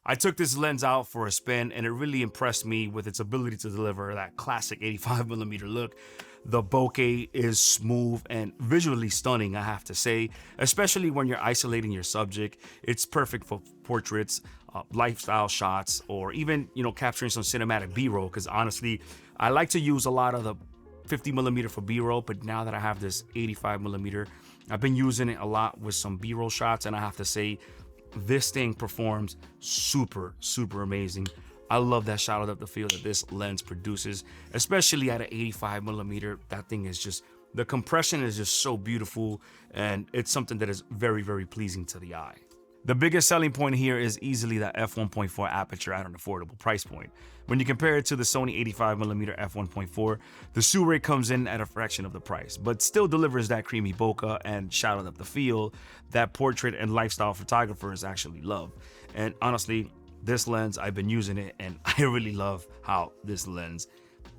I took this lens out for a spin and it really impressed me with its ability to deliver that classic 85mm look. The bokeh is smooth and visually stunning, I have to say, especially when you're isolating your subject. It's perfect for portraits, lifestyle shots, or even, capturing some cinematic B-roll, because honestly, I like to use a lot of the 50mm for B-roll, but now that I have this 85mm, I've been using it a lot with some B-roll shots, and I have to say, this thing performs super, super amazing. I love that shot of depth of field that this lens produces, especially at an 85mm. That thing is just, the compression is just so beautiful, and it's something that is very, very pleasing to the eye. The biggest selling point here is easily that f1.4 aperture at an affordable price point. When you compare it to the Sony 85mm f1.4, the Sirui comes in at a fraction of the price, but still delivers that creamy bokeh and shot of the field that portrait and lifestyle photographers actually love. And honestly, this lens, I've been using it and I really love how this lens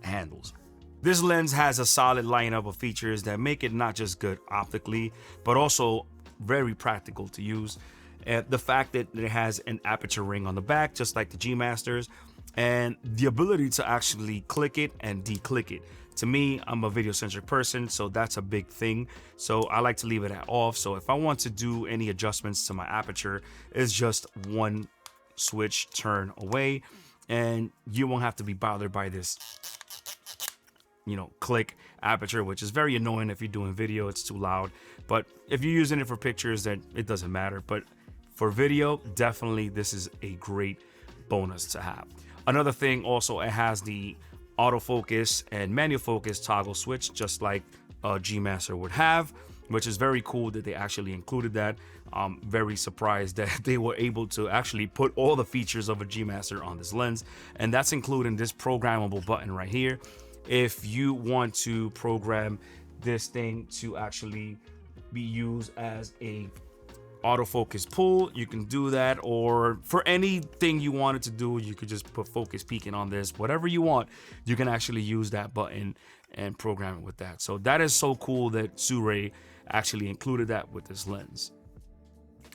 handles. This lens has a solid lineup of features that make it not just good optically, but also very practical to use. The fact that it has an aperture ring on the back, just like the G Masters, and the ability to actually click it and declick it. To me, I'm a video-centric person, so that's a big thing. So I like to leave it at off. So if I want to do any adjustments to my aperture, it's just one switch turn away, and you won't have to be bothered by this, click aperture, which is very annoying if you're doing video. It's too loud. But if you're using it for pictures, then it doesn't matter. But for video, definitely this is a great bonus to have. Another thing also, it has the autofocus and manual focus toggle switch, just like a G Master would have, which is very cool that they actually included that. I'm very surprised that they were able to actually put all the features of a G Master on this lens, and that's including this programmable button right here. If you want to program this thing to actually be used as a autofocus pull, you can do that, or for anything you wanted to do, you could just put focus peaking on this. Whatever you want, you can actually use that button and program it with that. So that is so cool that Sirui actually included that with this lens.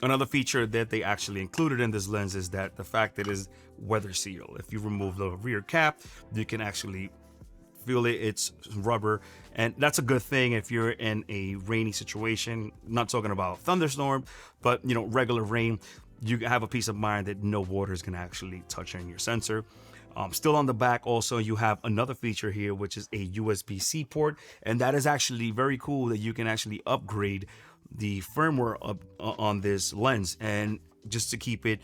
Another feature that they actually included in this lens is that the fact that it is weather seal. If you remove the rear cap, you can actually feel it's rubber, and that's a good thing if you're in a rainy situation. Not talking about thunderstorm, but regular rain. You have a peace of mind that no water is going to actually touch on your sensor. Still on the back, also you have another feature here, which is a USB-C port, and that is actually very cool that you can actually upgrade the firmware on this lens, and just to keep it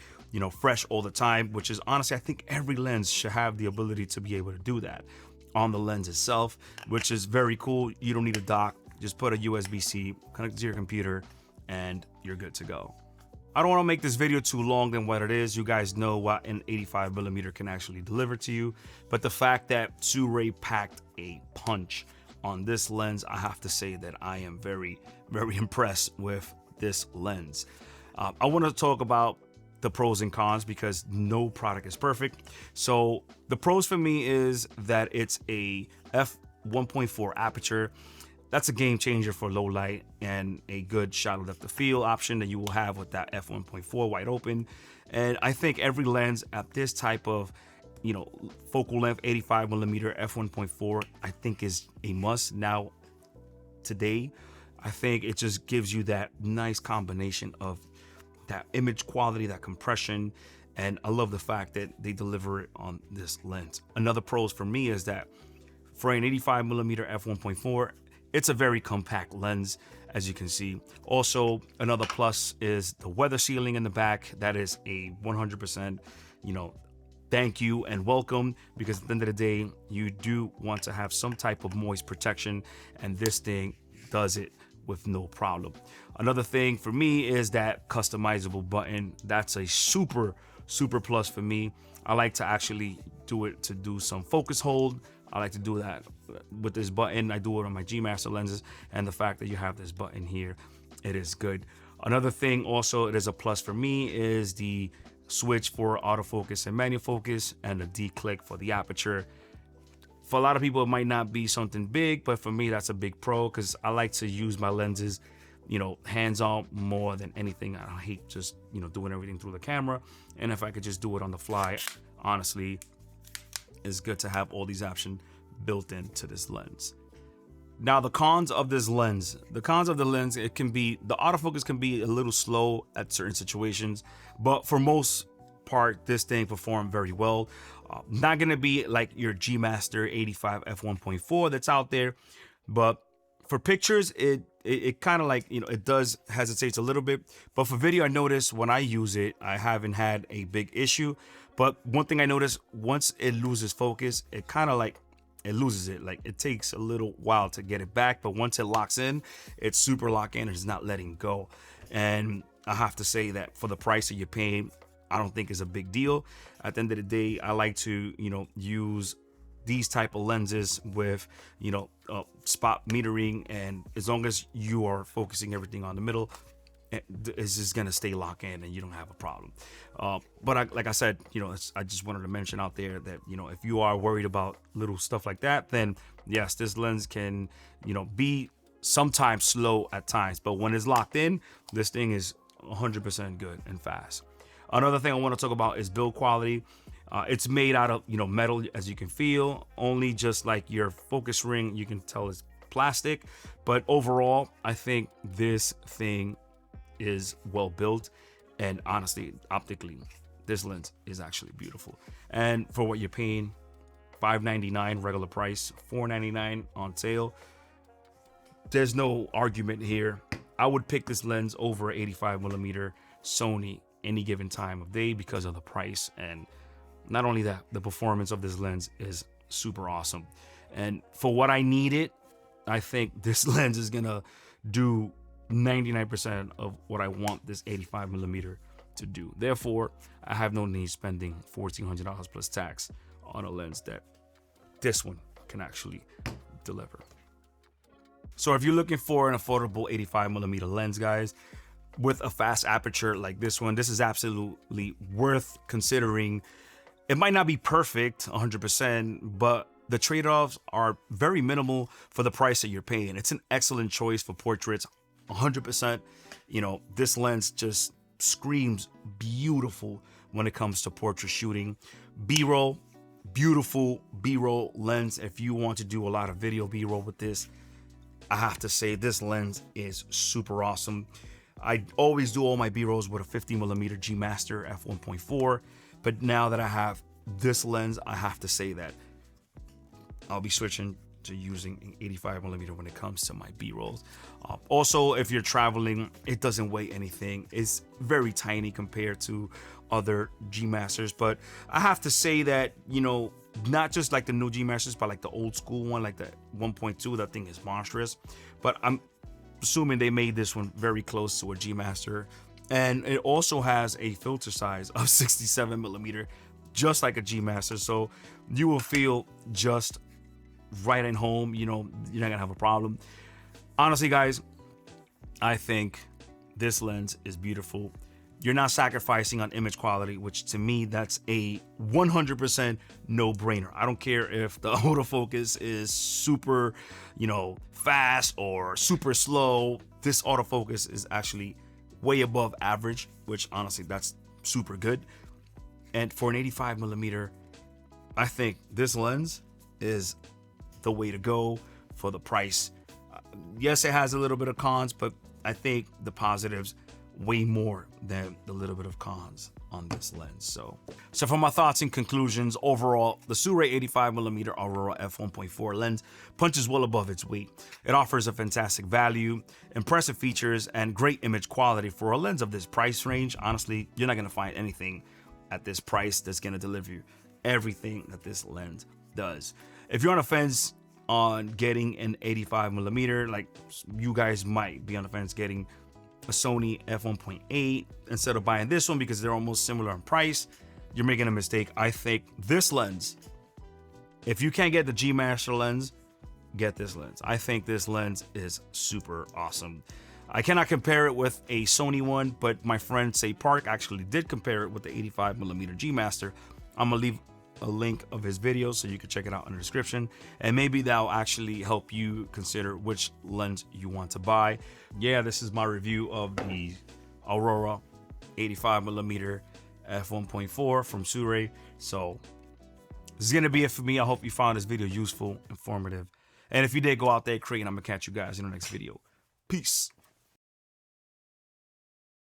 fresh all the time, which is honestly, I think every lens should have the ability to be able to do that on the lens itself, which is very cool. You don't need a dock, just put a USB-C, connect to your computer, and you're good to go. I don't want to make this video too long than what it is. You guys know what an 85mm can actually deliver to you, but the fact that Sirui packed a punch on this lens, I have to say that I am very, very impressed with this lens. I want to talk about the pros and cons because no product is perfect. So the pros for me is that it's a f1.4 aperture. That's a game changer for low light and a good shot depth of field option that you will have with that f1.4 wide open. And I think every lens at this type of focal length 85mm f1.4, I think is a must now today. I think it just gives you that nice combination of that image quality, that compression, and I love the fact that they deliver it on this lens. Another pros for me is that for an 85mm f1.4, it's a very compact lens, as you can see. Also, another plus is the weather sealing in the back. That is a 100%, thank you and welcome, because at the end of the day, you do want to have some type of moist protection, and this thing does it with no problem. Another thing for me is that customizable button. That's a super plus for me. I like to actually do it to do some focus hold. I like to do that with this button. I do it on my G Master lenses, and the fact that you have this button here, it is good. Another thing also, it is a plus for me, is the switch for autofocus and manual focus, and the declick for the aperture. For a lot of people, it might not be something big, but for me, that's a big pro because I like to use my lenses, hands-on more than anything. I hate just, doing everything through the camera. And if I could just do it on the fly, honestly, it's good to have all these options built into this lens. Now, the cons of this lens. The cons of the lens, the autofocus can be a little slow at certain situations, but for most part, this thing performed very well. Not gonna be like your G Master 85 f1.4 that's out there, but for pictures, it kind of like, it does hesitates a little bit. But for video, I noticed when I use it, I haven't had a big issue. But one thing I noticed, once it loses focus, it kind of like, it loses it. Like, it takes a little while to get it back, but once it locks in, it's super locked in and it's not letting go. And I have to say that for the price that you're paying, I don't think it's a big deal. At the end of the day, I like to, use these type of lenses with, spot metering, and as long as you are focusing everything on the middle, it's just gonna stay locked in and you don't have a problem. But like I said, I just wanted to mention out there that, if you are worried about little stuff like that, then yes, this lens can, be sometimes slow at times, but when it's locked in, this thing is 100% good and fast. Another thing I want to talk about is build quality. It's made out of, metal, as you can feel. Only just like your focus ring, you can tell it's plastic. But overall, I think this thing is well built. And honestly, optically, this lens is actually beautiful. And for what you're paying, $599 regular price, $499 on sale. There's no argument here. I would pick this lens over 85mm Sony any given time of day because of the price. And not only that, the performance of this lens is super awesome. And for what I needed, I think this lens is gonna do 99% of what I want this 85mm to do. Therefore, I have no need spending $1,400 plus tax on a lens that this one can actually deliver. So if you're looking for an affordable 85mm lens, guys, with a fast aperture like this one, this is absolutely worth considering. It might not be perfect 100%, but the trade-offs are very minimal for the price that you're paying. It's an excellent choice for portraits, 100%. This lens just screams beautiful when it comes to portrait shooting. B-roll, beautiful B-roll lens. If you want to do a lot of video B-roll with this, I have to say this lens is super awesome. I always do all my B-rolls with a 50mm G Master f1.4, but now that I have this lens, I have to say that I'll be switching to using an 85mm when it comes to my B-rolls. Also, if you're traveling, it doesn't weigh anything. It's very tiny compared to other G Masters, but I have to say that, not just like the new G Masters, but like the old school one, like the 1.2, that thing is monstrous. But I'm assuming they made this one very close to a G Master, and it also has a filter size of 67mm, just like a G Master, so you will feel just right at home. You're not gonna have a problem. Honestly, guys, I think this lens is beautiful. You're not sacrificing on image quality, which to me, that's a 100% no-brainer. I don't care if the autofocus is super, fast or super slow. This autofocus is actually way above average, which honestly, that's super good. And for an 85mm, I think this lens is the way to go for the price. Yes, it has a little bit of cons, but I think the positives way more than the little bit of cons on this lens. So for my thoughts and conclusions, overall, the Sirui 85mm Aurora f1.4 lens punches well above its weight. It offers a fantastic value, impressive features, and great image quality for a lens of this price range. Honestly, you're not gonna find anything at this price that's gonna deliver you everything that this lens does. If you're on a fence on getting an 85mm, like you guys might be on the fence getting a Sony f1.8 instead of buying this one because they're almost similar in price, you're making a mistake. I think this lens, if you can't get the G Master lens, get this lens. I think this lens is super awesome. I cannot compare it with a Sony one, but my friend Say Park actually did compare it with the 85mm G Master. I'm gonna leave a link of his video so you can check it out in the description, and maybe that'll actually help you consider which lens you want to buy. Yeah, this is my review of the Aurora 85mm f1.4 from Sirui. So this is gonna be it for me. I hope you found this video useful, informative, and if you did, go out there, create, and I'm gonna catch you guys in the next video. Peace.